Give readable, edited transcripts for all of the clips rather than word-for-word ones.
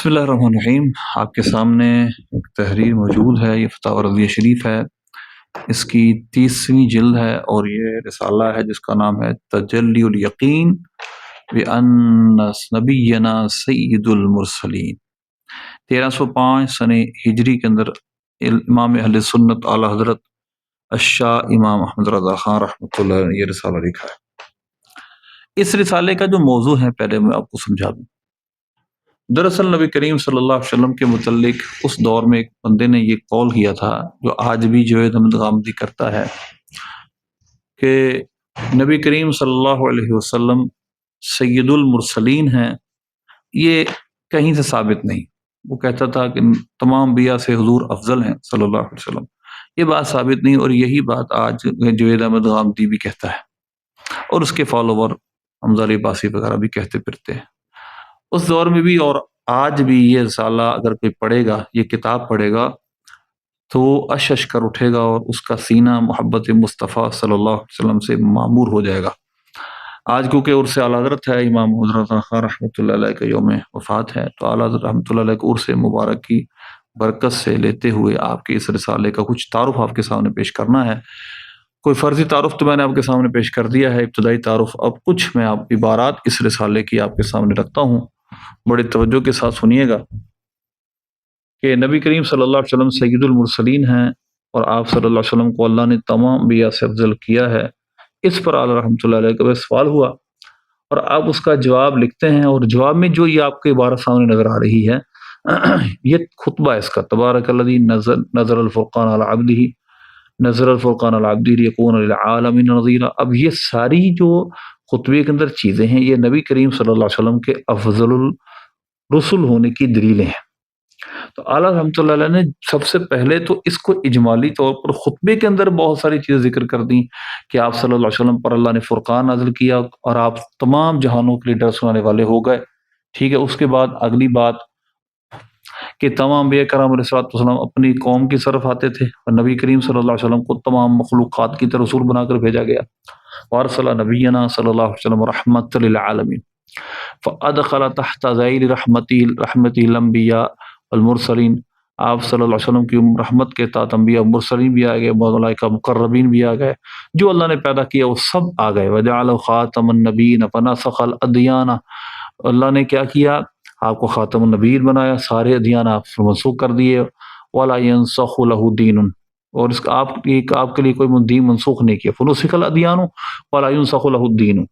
بسم اللہ الرحمن الرحیم۔ آپ کے سامنے ایک تحریر موجود ہے، یہ فتاوی رضیہ شریف ہے، اس کی 30ویں جلد ہے اور یہ رسالہ ہے جس کا نام ہے تجلی الیقین بأن نبینا سید المرسلین۔ 1305 سن ہجری کے اندر امام اہل سنت اعلی حضرت الشاہ امام احمد رضا خان رحمۃ اللہ نے یہ رسالہ لکھا ہے۔ اس رسالے کا جو موضوع ہے پہلے میں آپ کو سمجھا دوں۔ دراصل نبی کریم صلی اللہ علیہ وسلم کے متعلق اس دور میں ایک بندے نے یہ قول کیا تھا جو آج بھی جوید احمد غامدی کرتا ہے کہ نبی کریم صلی اللہ علیہ وسلم سید المرسلین ہیں۔ یہ کہیں سے ثابت نہیں۔ وہ کہتا تھا کہ تمام انبیاء سے حضور افضل ہیں صلی اللہ علیہ وسلم۔ یہ بات ثابت نہیں، اور یہی بات آج جوید احمد غامدی بھی کہتا ہے اور اس کے فالوور حمزہ عباسی وغیرہ بھی کہتے پھرتے ہیں۔ اس دور میں بھی اور آج بھی یہ رسالہ اگر کوئی پڑھے گا، یہ کتاب پڑھے گا، تو اشش کر اٹھے گا اور اس کا سینہ محبت مصطفیٰ صلی اللہ علیہ وسلم سے معمور ہو جائے گا۔ آج کیونکہ عرس اعلیٰ حضرت ہے، امام حضرت خان رحمۃ اللہ علیہ کا یوم وفات ہے، تو اعلیٰ حضرت رحمۃ اللہ علیہ کے عرس مبارک کی برکت سے لیتے ہوئے آپ کے اس رسالے کا کچھ تعارف آپ کے سامنے پیش کرنا ہے۔ کوئی فرضی تعارف تو میں نے آپ کے سامنے پیش کر دیا ہے، ابتدائی تعارف۔ اب کچھ میں آپ عبارات اس رسالے کی آپ کے سامنے رکھتا ہوں، بڑی توجہ کے ساتھ سنیے گا کہ نبی کریم صلی اللہ علیہ وسلم سید المرسلین ہیں اور آپ صلی اللہ علیہ وسلم کو اللہ نے تمام انبیاء سے افضل کیا ہے۔ اس پر اعلیٰ رحمۃ اللہ علیہ کا سوال ہوا اور آپ اس کا جواب لکھتے ہیں، اور جواب میں جو یہ آپ کے عبارت سامنے نظر آ رہی ہے یہ خطبہ ہے اس کا، تبارک الذی نزل الفرقان علی عبدہ، نزل الفرقان علی عبدہ لیکون للعالمین نذیرا۔ اب یہ ساری جو خطبے کے اندر چیزیں ہیں، یہ نبی کریم صلی اللہ علیہ وسلم کے افضل الرسل ہونے کی دلیلیں ہیں۔ تو اعلیٰ رحمۃ اللہ علیہ نے سب سے پہلے تو اس کو اجمالی طور پر خطبے کے اندر بہت ساری چیزیں ذکر کر دیں کہ آپ صلی اللہ علیہ وسلم پر اللہ نے فرقان نازل کیا اور آپ تمام جہانوں کے لیے ڈر سنانے والے ہو گئے، ٹھیک ہے۔ اس کے بعد اگلی بات کہ تمام انبیاء کرام علیہ السلام اپنی قوم کی طرف آتے تھے اور نبی کریم صلی اللہ علیہ وسلم کو تمام مخلوقات کی طرف رسول بنا کر بھیجا گیا۔ وارسل نبینا صلی اللہ علیہ وسلم رحمت للعالمین فادخل تحت ذیل رحمتہ الانبیاء والمرسلین۔ آپ صلی اللہ علیہ وسلم کی رحمت کے تحت انبیاء مرسلین بھی آ گئے، ملائکہ مقربین بھی آ گئے، جو اللہ نے پیدا کیا وہ سب آ گئے۔ وجعلہ خاتم النبیین فنسخ الادیان، اللہ نے کیا کیا؟ آپ کو خاتم النبیین بنایا، سارے ادیان آپ منسوخ کر دیے۔ ولا ينسخ له دین، اور اس کا آپ کے لیے کوئی دین منسوخ نہیں کیا۔ فنسخ الادیان ولا ينسخ له الدین،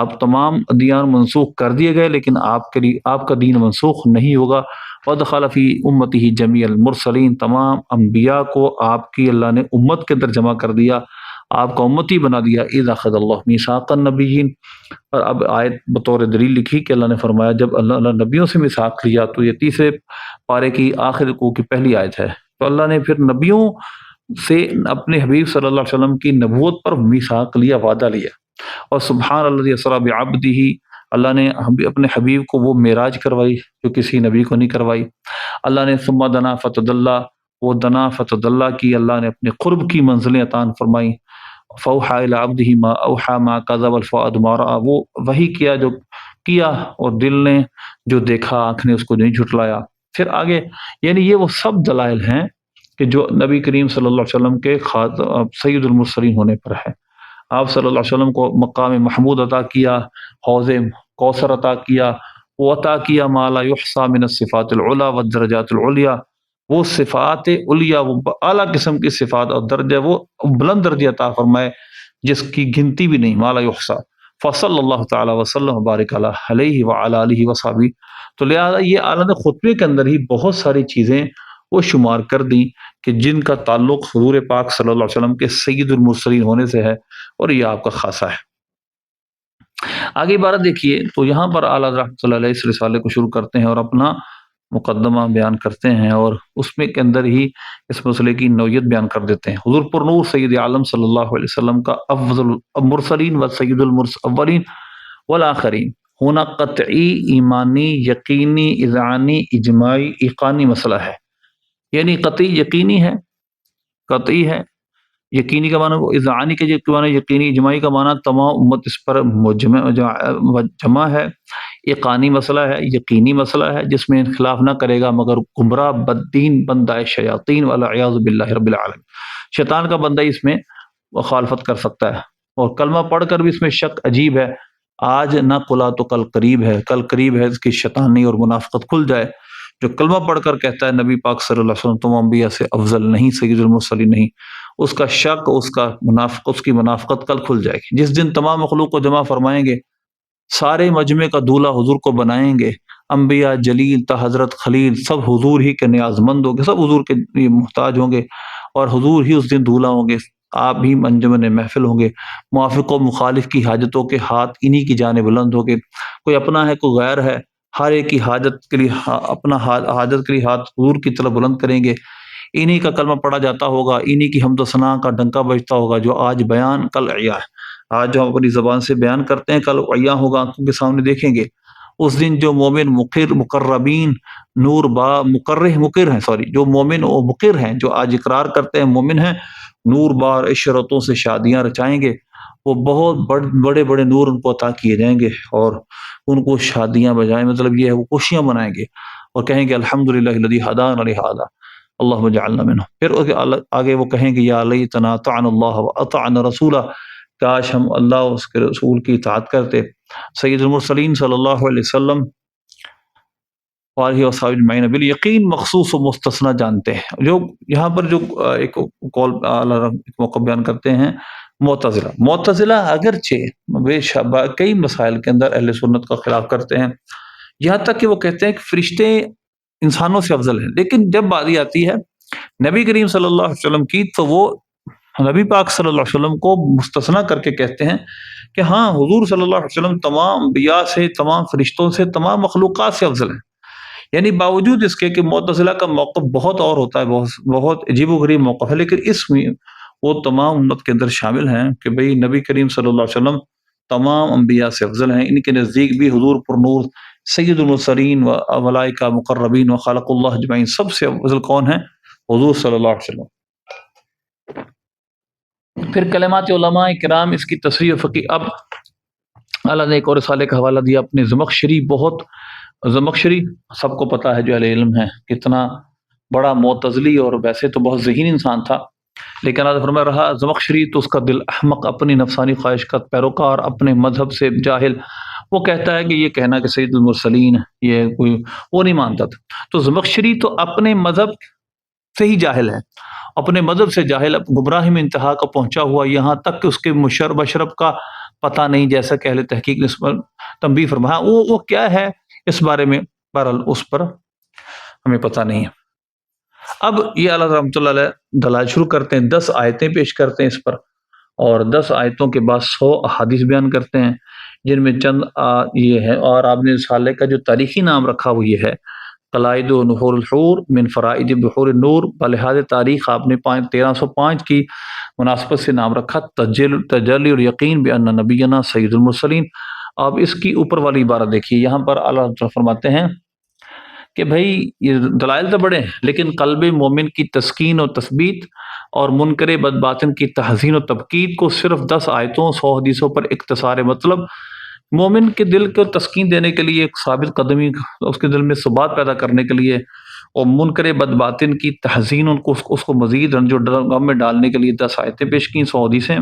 آپ تمام ادیان منسوخ کر دیے گئے لیکن آپ کے لیے آپ کا دین منسوخ نہیں ہوگا۔ وَدَخَلَ فِي أُمَّتِهِ جَمِيعَ الْمُرْسَلِينَ، تمام انبیاء کو آپ کی اللہ نے امت کے اندر جمع کر دیا، آپ کا امتی بنا دیا۔ اِذْ أَخَذَ اللَّهُ مِيثَاقَ النَّبِيِّينَ، اور اب آیت بطور دلیل لکھی کہ اللہ نے فرمایا جب اللہ نبیوں سے میثاق لیا، تو یہ تیسرے پارے کی آخر رکوع کی پہلی آیت ہے۔ تو اللہ نے پھر نبیوں سے اپنے حبیب صلی اللہ علیہ وسلم کی نبوت پر میثاق لیا، وعدہ لیا۔ اور سبحان الذی اسریٰ بعبدہ، اللہ نے اپنے حبیب کو وہ معراج کروائی جو کسی نبی کو نہیں کروائی۔ اللہ نے ثم دنا فتدلی، وہ دنا فتدلی کی، اللہ نے اپنے قرب کی منزلیں عطا فرمائیں۔ فوحی الی عبدہ ما اوحی ما کذب الفؤاد ما رأى، وہ وحی کیا جو کیا اور دل نے جو دیکھا آنکھ نے اس کو نہیں جھٹلایا۔ پھر آگے یعنی یہ وہ سب دلائل ہیں کہ جو نبی کریم صلی اللہ علیہ وسلم کے سید المرسلین ہونے پر ہے۔ آپ صلی اللہ علیہ وسلم کو مقام محمود عطا کیا، حوض کوثر عطا کیا، وہ عطا کیا ما لا یحصی من الصفات العلی والدرجات العلیٰ، وہ صفات علیٰ، وہ اعلیٰ قسم کی صفات اور درجہ، وہ بلند درجہ عطا فرمائے جس کی گنتی بھی نہیں، ما لا یحصی۔ فصلی اللہ تعالی وسلم وبارک علیہ وعلی آلہ وصحبہ۔ تو لہٰذا یہ اعلیٰ نے خطبے کے اندر ہی بہت ساری چیزیں وہ شمار کر دیں کہ جن کا تعلق حضور پاک صلی اللہ علیہ وسلم کے سید المرسلین ہونے سے ہے، اور یہ آپ کا خاصہ ہے۔ آگے عبارت دیکھیے، تو یہاں پر اعلیٰ رحمۃ اللہ علیہ اس رسالے کو شروع کرتے ہیں اور اپنا مقدمہ بیان کرتے ہیں، اور اس میں کے اندر ہی اس مسئلے کی نوعیت بیان کر دیتے ہیں۔ حضور پر نور سید عالم صلی اللہ علیہ وسلم کا افضل المرسلین و سید الاولین والآخرین ہونا قطعی، ایمانی، یقینی، اذعانی، اجماعی، ایقانی مسئلہ ہے۔ یعنی قطعی یقینی ہے، قطعی ہے، یقینی کا معنی، اذعانی کے معنی یقینی، اجماعی کا معنی تمام امت اس پر جمع ہے، ایقانی مسئلہ ہے، یقینی مسئلہ ہے، جس میں انخلاف نہ کرے گا مگر گمراہ بددین بندہ شیاطین والعیاذ باللہ رب العالمین۔ شیطان کا بندہ اس میں مخالفت کر سکتا ہے، اور کلمہ پڑھ کر بھی اس میں شک عجیب ہے، آج نہ کھلا تو کل قریب ہے، کل قریب ہے اس کی شیطانی اور منافقت کھل جائے۔ جو کلمہ پڑھ کر کہتا ہے نبی پاک صلی اللہ علیہ وسلم تم انبیاء سے افضل نہیں، سید المرسلین نہیں، اس کا شک، اس کی منافقت کل کھل جائے گی۔ جس دن تمام مخلوق کو جمع فرمائیں گے، سارے مجمع کا دولہا حضور کو بنائیں گے، انبیاء جلیل تا حضرت خلیل سب حضور ہی کے نیاز مند ہوں گے، سب حضور کے لیے محتاج ہوں گے، اور حضور ہی اس دن دولہا ہوں گے، آپ بھی انجمن محفل ہوں گے۔ موافق و مخالف کی حاجتوں کے ہاتھ انہی کی جانب بلند ہوں گے، کوئی اپنا ہے کوئی غیر ہے، ہر ایک کی حاجت کے لیے اپنا حاجت کے لیے ہاتھ حضور کی طرف بلند کریں گے۔ انہی کا کلمہ پڑھا جاتا ہوگا، انہی کی حمد و ثنا کا ڈنکا بجتا ہوگا، جو آج بیان کل عیا ہے۔ آج جو ہم اپنی زبان سے بیان کرتے ہیں کل عیا ہوگا، آنکھوں کے سامنے دیکھیں گے۔ اس دن جو مومن مقربین نور با مقر ہیں، جو مومن و مقر ہیں، جو آج اقرار کرتے ہیں مومن ہیں، نور بار عشرتوں سے شادیاں رچائیں گے، وہ بہت بڑے بڑے نور ان کو عطا کیے جائیں گے، اور ان کو شادیاں بجائیں، مطلب یہ ہے وہ خوشیاں منائیں گے، اور کہیں گے الحمدللہ الذی ہدانا لہذا اللہم اجعلنا منہم۔ پھر آگے وہ کہیں گے یا لیتنا اطعنا اللہ واطعنا رسولہ، کاش ہم اللہ اور اس کے رسول کی اطاعت کرتے۔ سید المرسلین صلی اللہ علیہ وسلم واہ وصحبہ اجمعین بالیقین مخصوص و مستثنی جانتے ہیں۔ جو یہاں پر جو ایک قول موقع بیان کرتے ہیں معتزلہ اگرچہ کئی مسائل کے اندر اہل سنت کا خلاف کرتے ہیں، یہاں تک کہ وہ کہتے ہیں کہ فرشتے انسانوں سے افضل ہیں، لیکن جب باری آتی ہے نبی کریم صلی اللہ علیہ وسلم کی، تو وہ نبی پاک صلی اللہ علیہ وسلم کو مستثنیٰ کر کے کہتے ہیں کہ ہاں حضور صلی اللہ علیہ وسلم تمام انبیاء سے، تمام فرشتوں سے، تمام مخلوقات سے افضل ہیں۔ یعنی باوجود اس کے کہ معتزلہ کا موقف بہت اور ہوتا ہے، بہت عجیب و غریب موقف ہے، لیکن اس میں وہ تمام امت کے اندر شامل ہیں کہ بھئی نبی کریم صلی اللہ علیہ وسلم تمام انبیاء سے افضل ہیں۔ ان کے نزدیک بھی حضور پر نور سید المرسلین و ملائکہ مقربین و خلق اللہ اجمعین سب سے افضل کون ہیں؟ حضور صلی اللہ علیہ وسلم۔ پھر کلمات علماء کرام اس کی تصریح و فقہ۔ اب اللہ نے ایک اور رسالے کا حوالہ دیا اپنے زمخشری سب کو پتا ہے جو اہل علم ہے کتنا بڑا معتزلی اور ویسے تو بہت ذہین انسان تھا، لیکن اللہ فرما رہا زمخشری تو اس کا دل احمق، اپنی نفسانی خواہش کا پیروکار، اپنے مذہب سے جاہل۔ وہ کہتا ہے کہ یہ کہنا کہ سید المرسلین یہ کوئی وہ نہیں مانتا تھا۔ تو زمخشری تو اپنے مذہب سے ہی جاہل ہے، اپنے مذہب سے جاہل، گمراہی میں انتہا کا پہنچا ہوا، یہاں تک کہ اس کے مشرب کا پتہ نہیں، جیسا کہ اہل تحقیق نے اس پر تنبیہ فرمایا۔ وہ کیا ہے اس بارے میں بہرحال اس پر ہمیں پتہ نہیں ہے۔ اب یہ اللہ رحمۃ اللہ علیہ دلائل شروع کرتے ہیں، 10 آیتیں پیش کرتے ہیں اس پر، اور 10 آیتوں کے بعد 100 احادیث بیان کرتے ہیں، جن میں چند یہ ہے، اور آپ نے رسالے کا جو تاریخی نام رکھا وہ یہ ہے قلائد و نحور الحور من فرائد بحور النور، بلحاظ تاریخ آپ نے 1305 کی مناسبت سے نام رکھا تجلی الیقین بان نبینا سید المرسلین۔ اب اس کی اوپر والی عبارت دیکھیے، یہاں پر اللہ فرماتے ہیں کہ بھائی یہ دلائل تو بڑے ہیں، لیکن قلب مومن کی تسکین و تثبیت اور منکر بدباطن کی تحسین و تبکید کو صرف 10 آیتوں 100 حدیثوں پر اختصار مطلب مومن کے دل کو تسکین دینے کے لیے، ایک ثابت قدمی، اس کے دل میں ثبات پیدا کرنے کے لیے، اور منکر بدباطن کی تحسین اس کو مزید رنج و غم میں ڈالنے کے لیے 10 آیتیں پیش کی، 100 حدیثیں،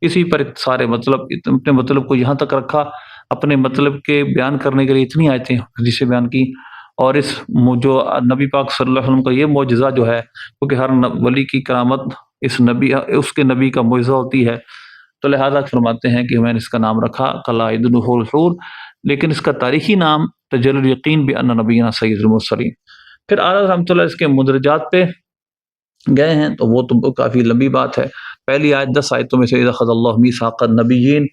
اسی پر سارے مطلب اپنے مطلب کو یہاں تک رکھا، اپنے مطلب کے بیان کرنے کے لیے اتنی آیتیں حدیثیں بیان کی۔ اور اس جو نبی پاک صلی اللہ علیہ وسلم کا یہ معجزہ جو ہے، کیونکہ ہر ولی کی کرامت اس کے نبی کا معجزہ ہوتی ہے، تو لہذا فرماتے ہیں کہ میں نے اس کا نام رکھا قلائد نحور الحور، لیکن اس کا تاریخی نام تجلی الیقین بان نبینا سید المرسلین۔ پھر اعلیٰ رحمۃ اللہ اس کے مندرجات پہ گئے ہیں، تو وہ تو کافی لمبی بات ہے۔ پہلی آیت 10 آیتوں میں سے اخذ اللہ میثاق النبیین،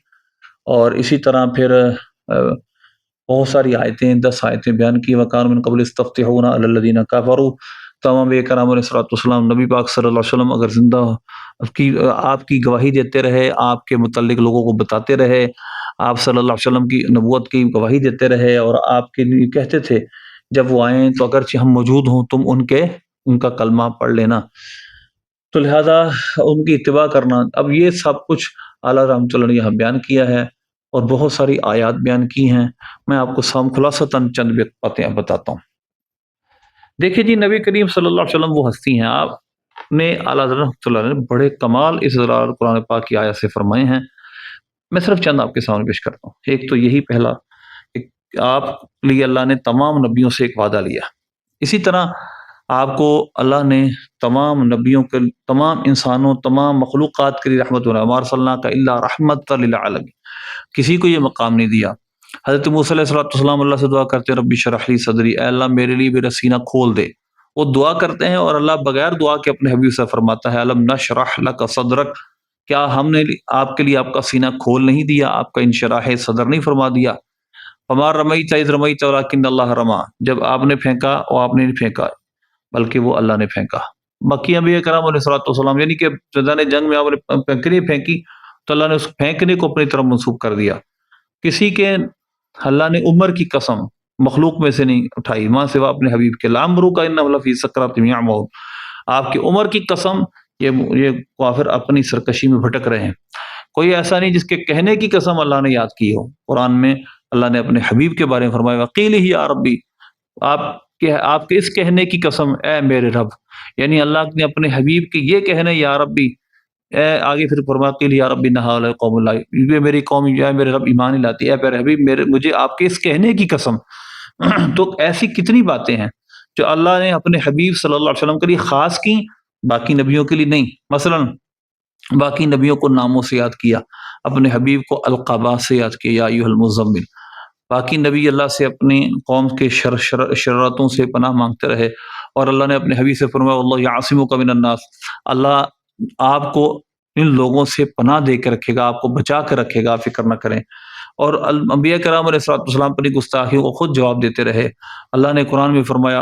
اور اسی طرح پھر بہت ساری آیتیں 10 آیتیں بیان کی، وکانوا من قبل یستفتحون علی الذین کفروا، تمام کرام علیہ الصلوۃ والسلام نبی پاک صلی اللہ علیہ وسلم اگر زندہ آپ کی گواہی دیتے رہے، آپ کے متعلق لوگوں کو بتاتے رہے، آپ صلی اللہ علیہ وسلم کی نبوت کی گواہی دیتے رہے، اور آپ کے لیے کہتے تھے جب وہ آئیں تو اگرچہ ہم موجود ہوں تم ان کا کلمہ پڑھ لینا، تو لہذا ان کی اتباع کرنا۔ اب یہ سب کچھ اعلیٰ رحمۃ اللہ نے یہاں بیان کیا ہے، اور بہت ساری آیات بیان کی ہیں۔ میں آپ کو خلاصتاً چند باتیں بتاتا ہوں۔ دیکھیے جی، نبی کریم صلی اللہ علیہ وسلم وہ ہستی ہیں، آپ نے اعلیٰ حضرت رحمۃ اللہ علیہ نے بڑے کمال اس قرآن پاک کی آیت سے فرمائے ہیں۔ میں صرف چند آپ کے سامنے پیش کرتا ہوں۔ ایک تو یہی پہلا کہ آپ لیے اللہ نے تمام نبیوں سے ایک وعدہ لیا، اسی طرح آپ کو اللہ نے تمام نبیوں کے، تمام انسانوں، تمام مخلوقات کے لیے رحمت بنا، وما ارسلناک الا رحمۃ للعالمین، کسی کو یہ مقام نہیں دیا۔ حضرت موسیٰ علیہ السلام اللہ سے دعا کرتے ہیں ربی اشرح لی صدری، اے اللہ میرے لیے میرا سینہ کھول دے۔ وہ دعا کرتے ہیں اور اللہ بغیر دعا کے اپنے حبیب سے فرماتا ہے الم نشرح لک صدرک، کیا ہم نے آپ کے لیے آپ کا سینہ کھول نہیں دیا، آپ کا انشراح صدر نہیں فرما دیا؟ فما رمیت اذ رمیت ولکن اللہ رما، جب آپ نے پھینکا وہ آپ نے نہیں پھینکا بلکہ وہ اللہ نے پھینکا۔ باقی انبیاء کرام علیہ السلام یعنی کہ میدان جنگ میں آپ نے پھینکنے پھینکی تو اللہ نے اس پھینکنے کو اپنی طرف منسوخ کر دیا۔ کسی کے اللہ نے عمر کی قسم مخلوق میں سے نہیں اٹھائی ماں سوا اپنے حبیب کے، لامرو کا انہ لفی سکرات یعمہون، آپ کی عمر کی قسم، یہ کافر اپنی سرکشی میں بھٹک رہے ہیں۔ کوئی ایسا نہیں جس کے کہنے کی قسم اللہ نے یاد کی ہو۔ قرآن میں اللہ نے اپنے حبیب کے بارے میں فرمایا وقیل ہی یا ربی، آپ کے اس کہنے کی قسم اے میرے رب، یعنی اللہ نے اپنے حبیب کے یہ کہنے یا ربی، اے آگے پھر فرمایا قیل یا ربی نہا قوم اللہ، یہ میری قوم یا میرے رب ایمان ہی لاتی ہے، اے میرے حبیب مجھے آپ کے اس کہنے کی قسم۔ تو ایسی کتنی باتیں ہیں جو اللہ نے اپنے حبیب صلی اللہ علیہ وسلم کے لیے خاص کی، باقی نبیوں کے لیے نہیں۔ مثلا باقی نبیوں کو ناموں سے یاد کیا، اپنے حبیب کو القابات سے یاد کیا، یا ایھا المزمل۔ باقی نبی اللہ سے اپنی قوم کے شرارتوں سے پناہ مانگتے رہے، اور اللہ نے اپنے حبیب سے فرمایا اللہ یعصمک من الناس، اللہ آپ کو ان لوگوں سے پناہ دے کے رکھے گا، آپ کو بچا کے رکھے گا، فکر نہ کریں۔ اور انبیاء کرام علیہ السلام پر گستاخیوں کو خود جواب دیتے رہے۔ اللہ نے قرآن میں فرمایا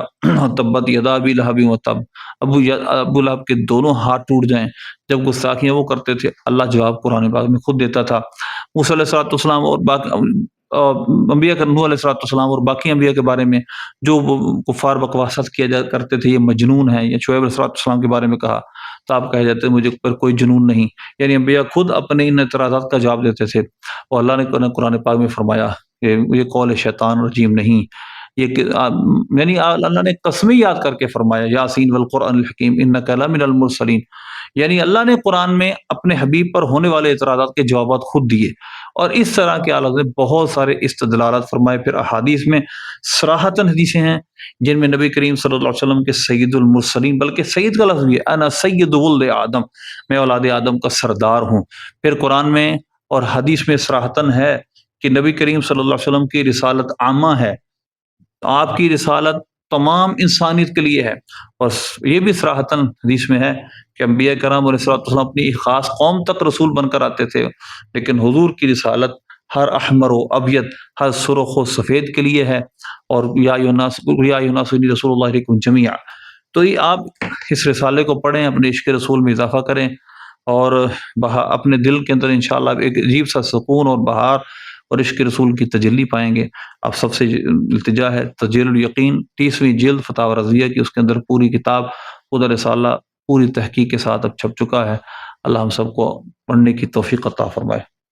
تبت یدا ابی لہب وتب، ابو لہب کے دونوں ہاتھ ٹوٹ جائیں جب گستاخیاں وہ کرتے تھے، اللہ جواب قرآن پاک میں خود دیتا تھا۔ موسیٰ علیہ السلام اور باقی انبیاء نوح علیہ السلام اور باقی انبیاء کے بارے میں جو کفار بکواسط کیا کرتے تھے، یہ مجنون ہیں، یا شعیب علیہ السلام کے بارے میں کہا تو آپ کہہ جاتے ہیں مجھے پر کوئی جنون نہیں، یعنی انبیاء خود اپنے ان اعتراضات کا جواب دیتے تھے۔ اور اللہ نے قرآن پاک میں فرمایا کہ یہ قول شیطان رجیم نہیں، یہ یعنی اللہ نے قسمیں یاد کر کے فرمایا یاسین والقرآن الحکیم انک لمن المرسلین، یعنی اللہ نے قرآن میں اپنے حبیب پر ہونے والے اعتراضات کے جوابات خود دیے۔ اور اس طرح کے اعلیٰ نے بہت سارے استدلالات فرمائے۔ پھر احادیث میں صراحتاً حدیثیں ہیں جن میں نبی کریم صلی اللہ علیہ وسلم کے سید المرسلین، بلکہ سید کا لفظ بھی ہے انا سید ولد آدم، میں اولاد آدم کا سردار ہوں۔ پھر قرآن میں اور حدیث میں صراحتاً ہے کہ نبی کریم صلی اللہ علیہ وسلم کی رسالت عامہ ہے، آپ کی رسالت تمام انسانیت کے لیے ہے۔ اور یہ بھی صراحتاً حدیث میں ہے کہ انبیاء کرام علیہ السلام اپنی ایک خاص قوم تک رسول بن کر آتے تھے، لیکن حضور کی رسالت ہر احمر و ابیض، ہر سرخ و سفید کے لیے ہے۔ اور یا ایھا الناس انی رسول اللہ علیکم جمیعا، تو یہ آپ اس رسالے کو پڑھیں، اپنے عشق رسول میں اضافہ کریں، اور اپنے دل کے اندر انشاءاللہ ایک عجیب سا سکون اور بہار اور عشق رسول کی تجلی پائیں گے۔ اب سب سے التجا ہے تجلیل الیقین 30ویں جلد فتاوی رضویہ کی، اس کے اندر پوری کتاب خود رسالہ پوری تحقیق کے ساتھ اب چھپ چکا ہے۔ اللہ ہم سب کو پڑھنے کی توفیق عطا فرمائے۔